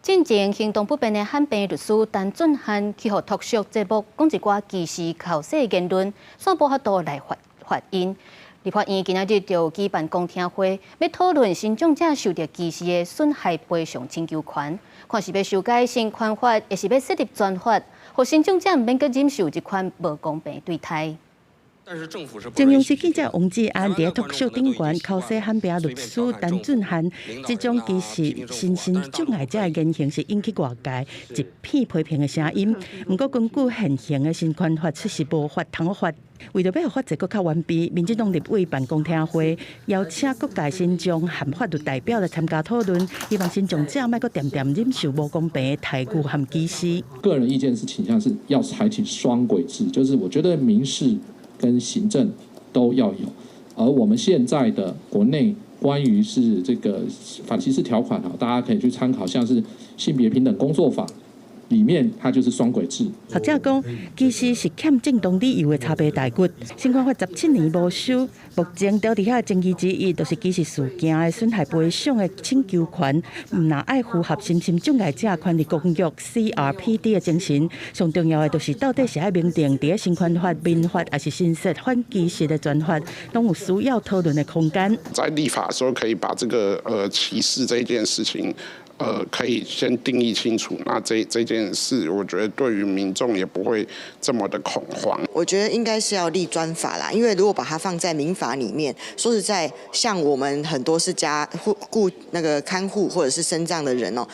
进前行动不便的汉病律师陈俊翰去互脱俗节目讲一寡歧视考试言论，煞无法度来发言。立法院今仔日就举办公听会，要讨论新长者受到歧视的损害赔偿请求权，看是要修改新权法，也是要设立专法，互新长者免阁忍受一款无公平对待。 中央司记者王志安伫脱秀顶悬考试汉病律师陈俊翰，这种歧视身心障碍者的言行是引起外界一片批评的声音。不过，根据现行的新权法，确实无法通法。为着要法制更较完备，民进党立委办公听会，邀请各界新疆和法律代表来参加讨论，希望新疆者莫阁点忍受无公平的待遇和歧视。个人意见是倾向是要采取双轨制，就是我觉得民事 跟行政都要有，而我们现在的国内关于是这个反歧视条款哈，大家可以去参考，像是性别平等工作法里面，它就是双轨制。学者讲，歧视是欠正当理由的差别待遇。新权法17年无修，目前调伫遐争议之一，就是歧视事件的损害赔偿的请求权，唔若爱符合身心障碍者权利公约 CRPD 的精神。上重要的就是到底是爱明定伫新权法、民法，还是新设反歧视的专法，拢有需要讨论的空间。在立法的时候，可以把这个歧视这件事情。 可以先定义清楚，那这件事，我觉得对于民众也不会这么的恐慌。我觉得应该是要立专法啦，因为如果把它放在民法里面，说实在，像我们很多是雇那个看护或者是身障的人哦，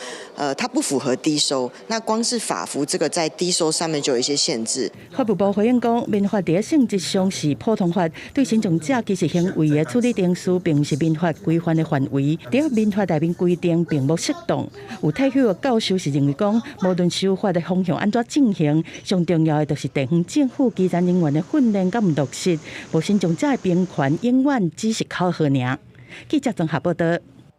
他不符合低收，那光是法服这个在低收上面就有一些限制。法务部回应讲，民法第一性质上是普通法，对新障者歧视行为的处理定数，并不是民法规范的范围。伫民法内面规定并无适当。 有退休的教授是认为讲，无论修法的方向安怎进行，上重要的就是地方政府基层人员的训练甲唔落实，无新障者的平权永远只是口号尔。记者综合报道。